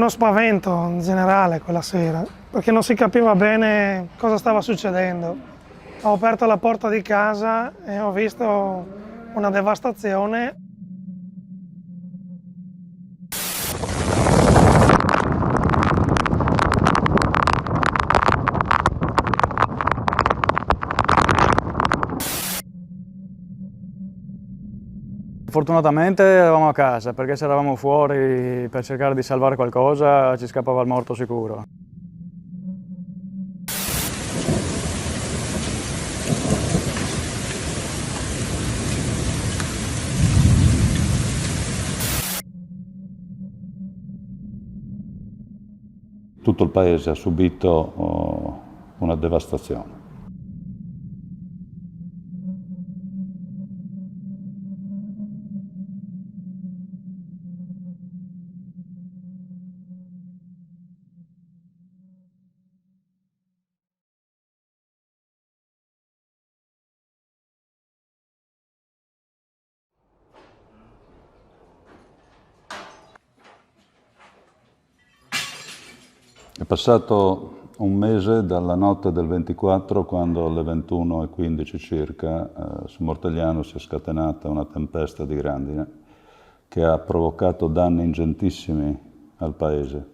uno spavento in generale quella sera, perché non si capiva bene cosa stava succedendo. Ho aperto la porta di casa e ho visto una devastazione. Fortunatamente eravamo a casa, perché se eravamo fuori per cercare di salvare qualcosa ci scappava il morto sicuro. Tutto il paese ha subito una devastazione. È passato un mese dalla notte del 24, quando alle 21:15 circa su Mortegliano si è scatenata una tempesta di grandine che ha provocato danni ingentissimi al paese.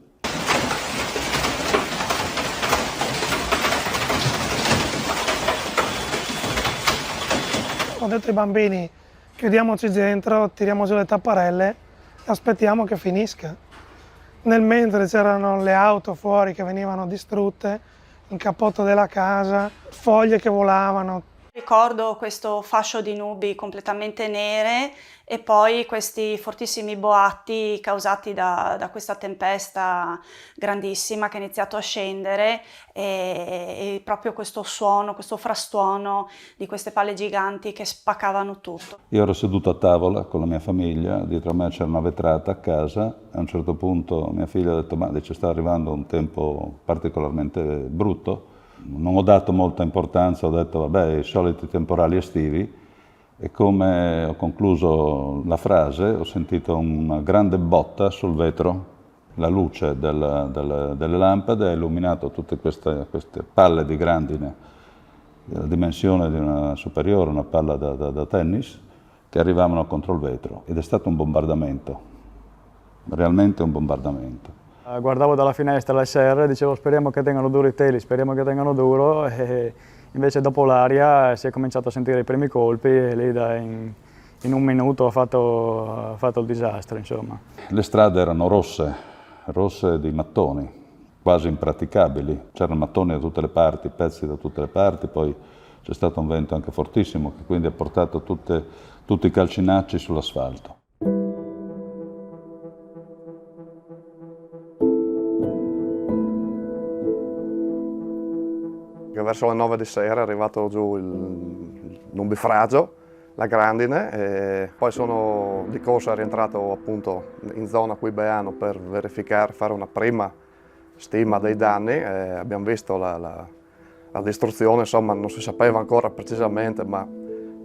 Ho detto ai bambini: chiudiamoci dentro, tiriamo giù le tapparelle e aspettiamo che finisca. Nel mentre c'erano le auto fuori che venivano distrutte, il cappotto della casa, foglie che volavano. Ricordo questo fascio di nubi completamente nere e poi questi fortissimi boatti causati da questa tempesta grandissima che ha iniziato a scendere e proprio questo suono, questo frastuono di queste palle giganti che spaccavano tutto. Io ero seduto a tavola con la mia famiglia, dietro a me c'era una vetrata a casa, a un certo punto mia figlia ha detto: ma ci sta arrivando un tempo particolarmente brutto. Non ho dato molta importanza, ho detto vabbè, i soliti temporali estivi, e come ho concluso la frase ho sentito una grande botta sul vetro, la luce delle lampade ha illuminato tutte queste palle di grandine, della dimensione di una superiore, una palla da tennis, che arrivavano contro il vetro, ed è stato un bombardamento, realmente un bombardamento. Guardavo dalla finestra le serre e dicevo: speriamo che tengano duro i teli, speriamo che tengano duro, e invece dopo l'aria si è cominciato a sentire i primi colpi e lì in un minuto ha fatto il disastro, insomma. Le strade erano rosse di mattoni, quasi impraticabili, c'erano mattoni da tutte le parti, pezzi da tutte le parti, poi c'è stato un vento anche fortissimo che quindi ha portato tutti i calcinacci sull'asfalto. Verso le 9 di sera è arrivato giù il nubifragio, la grandine, e poi sono di corsa rientrato appunto in zona qui Beano per verificare, fare una prima stima dei danni. Abbiamo visto la distruzione, insomma non si sapeva ancora precisamente, ma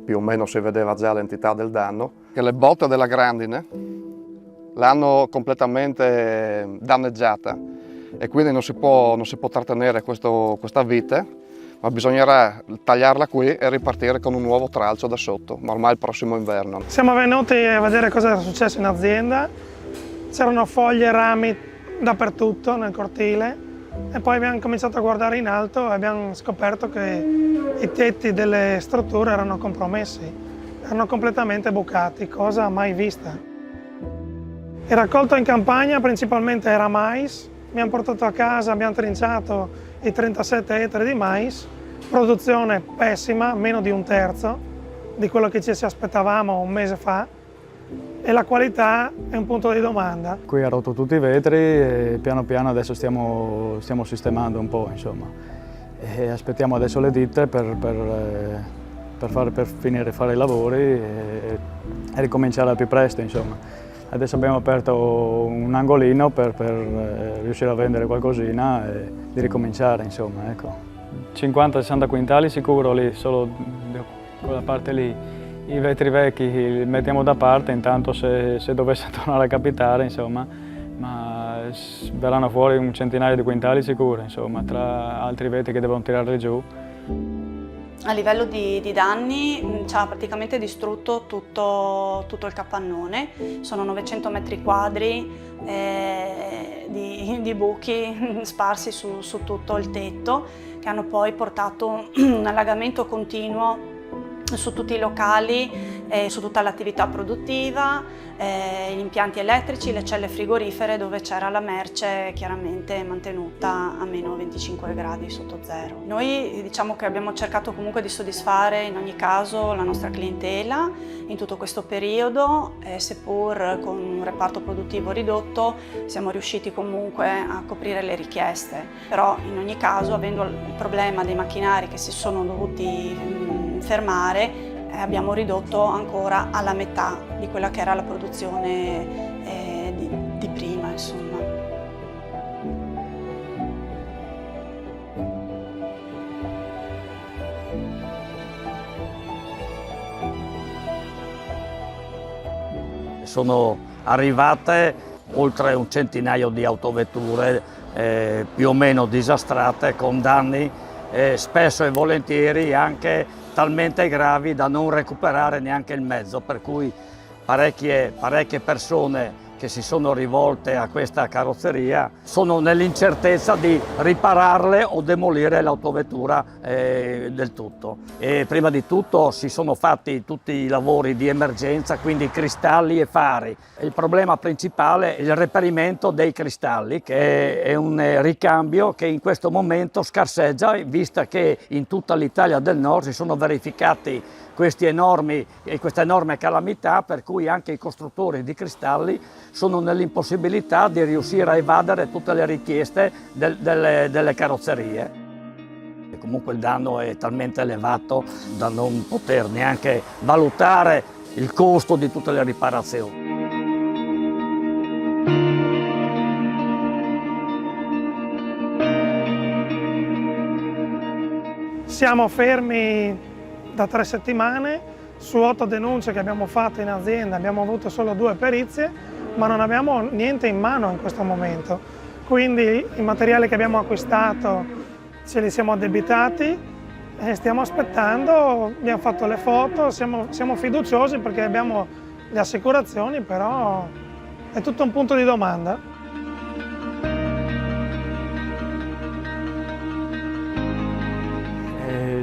più o meno si vedeva già l'entità del danno. Che le botte della grandine l'hanno completamente danneggiata e quindi non si può trattenere questa vite, ma bisognerà tagliarla qui e ripartire con un nuovo tralcio da sotto, ma ormai il prossimo inverno. Siamo venuti a vedere cosa era successo in azienda, c'erano foglie e rami dappertutto nel cortile, e poi abbiamo cominciato a guardare in alto e abbiamo scoperto che i tetti delle strutture erano compromessi, erano completamente bucati, cosa mai vista. Il raccolto in campagna principalmente era mais, abbiamo portato a casa, abbiamo trinciato i 37 ettari di mais, produzione pessima, meno di un terzo di quello che ci aspettavamo un mese fa, e la qualità è un punto di domanda. Qui ha rotto tutti i vetri e piano piano adesso stiamo sistemando un po', insomma. E aspettiamo adesso le ditte per finire di fare i lavori e ricominciare al più presto, insomma. Adesso abbiamo aperto un angolino per riuscire a vendere qualcosina e di ricominciare, insomma, ecco. 50-60 quintali sicuro lì, solo quella parte lì. I vetri vecchi li mettiamo da parte intanto se dovesse tornare a capitare, insomma, ma verranno fuori un centinaio di quintali sicuri, insomma, tra altri vetri che devono tirare giù. A livello di danni ci ha praticamente distrutto tutto il capannone, sono 900 metri quadri di buchi sparsi su tutto il tetto, che hanno poi portato un allagamento continuo su tutti i locali, su tutta l'attività produttiva, gli impianti elettrici, le celle frigorifere dove c'era la merce chiaramente mantenuta a meno 25 gradi sotto zero. Noi diciamo che abbiamo cercato comunque di soddisfare in ogni caso la nostra clientela in tutto questo periodo, seppur con un reparto produttivo ridotto siamo riusciti comunque a coprire le richieste, però in ogni caso avendo il problema dei macchinari che si sono dovuti fermare, abbiamo ridotto ancora alla metà di quella che era la produzione di prima, insomma. Sono arrivate oltre un centinaio di autovetture più o meno disastrate con danni spesso e volentieri anche talmente gravi da non recuperare neanche il mezzo, per cui parecchie persone che si sono rivolte a questa carrozzeria sono nell'incertezza di ripararle o demolire l'autovettura del tutto. E prima di tutto si sono fatti tutti i lavori di emergenza, quindi cristalli e fari. Il problema principale è il reperimento dei cristalli, che è un ricambio che in questo momento scarseggia, vista che in tutta l'Italia del Nord si sono verificati queste enorme calamità, per cui anche i costruttori di cristalli sono nell'impossibilità di riuscire a evadere tutte le richieste delle carrozzerie. E comunque il danno è talmente elevato da non poter neanche valutare il costo di tutte le riparazioni. Siamo fermi da 3 settimane, su 8 denunce che abbiamo fatto in azienda abbiamo avuto solo 2 perizie, ma non abbiamo niente in mano in questo momento. Quindi i materiali che abbiamo acquistato ce li siamo addebitati e stiamo aspettando, abbiamo fatto le foto, siamo fiduciosi perché abbiamo le assicurazioni, però è tutto un punto di domanda.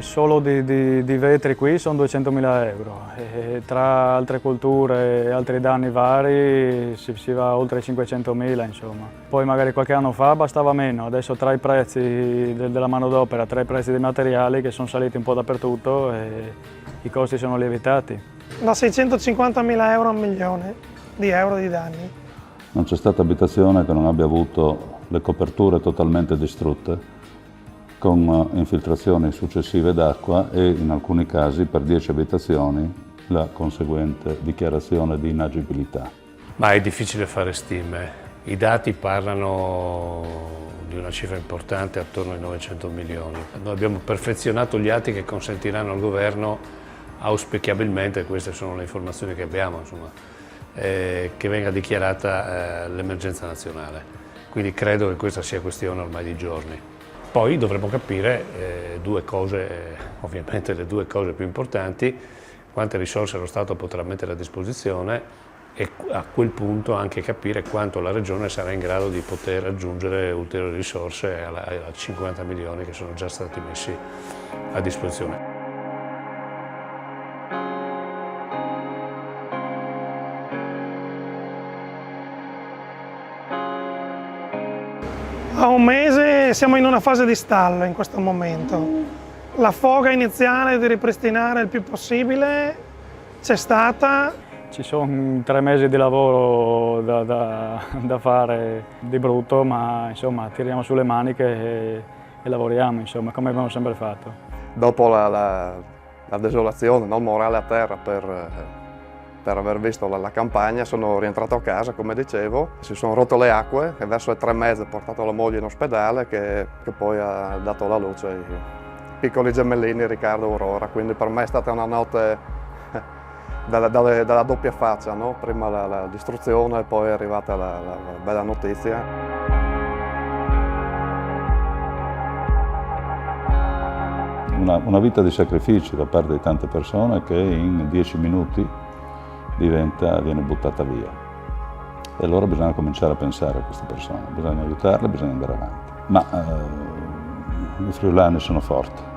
Solo di vetri qui sono 200.000 euro, e tra altre culture e altri danni vari si va oltre 500.000 insomma. Poi magari qualche anno fa bastava meno, adesso tra i prezzi della manodopera, tra i prezzi dei materiali che sono saliti un po' dappertutto e i costi sono lievitati. Da 650.000 euro a 1 milione di euro di danni. Non c'è stata abitazione che non abbia avuto le coperture totalmente distrutte, con infiltrazioni successive d'acqua e in alcuni casi per 10 abitazioni la conseguente dichiarazione di inagibilità. Ma è difficile fare stime. I dati parlano di una cifra importante, attorno ai 900 milioni. Noi abbiamo perfezionato gli atti che consentiranno al governo, auspicabilmente, queste sono le informazioni che abbiamo, insomma, che venga dichiarata l'emergenza nazionale. Quindi credo che questa sia questione ormai di giorni. Poi dovremo capire 2 cose, ovviamente le 2 cose più importanti, quante risorse lo Stato potrà mettere a disposizione e a quel punto anche capire quanto la Regione sarà in grado di poter aggiungere ulteriori risorse ai 50 milioni che sono già stati messi a disposizione. A un mese siamo in una fase di stallo in questo momento. La foga iniziale di ripristinare il più possibile c'è stata. Ci sono 3 mesi di lavoro da fare di brutto, ma insomma tiriamo sulle maniche e lavoriamo, insomma, come abbiamo sempre fatto. Dopo la desolazione, no, morale a terra per aver visto la campagna, sono rientrato a casa, come dicevo, si sono rotte le acque e verso le 3:30 ho portato la moglie in ospedale che poi ha dato alla luce i piccoli gemellini Riccardo e Aurora, quindi per me è stata una notte dalla doppia faccia, no? Prima la distruzione e poi è arrivata la bella notizia. Una vita di sacrifici da parte di tante persone che in 10 minuti viene buttata via. E allora bisogna cominciare a pensare a queste persone, bisogna aiutarle, bisogna andare avanti. Ma i friulani sono forti.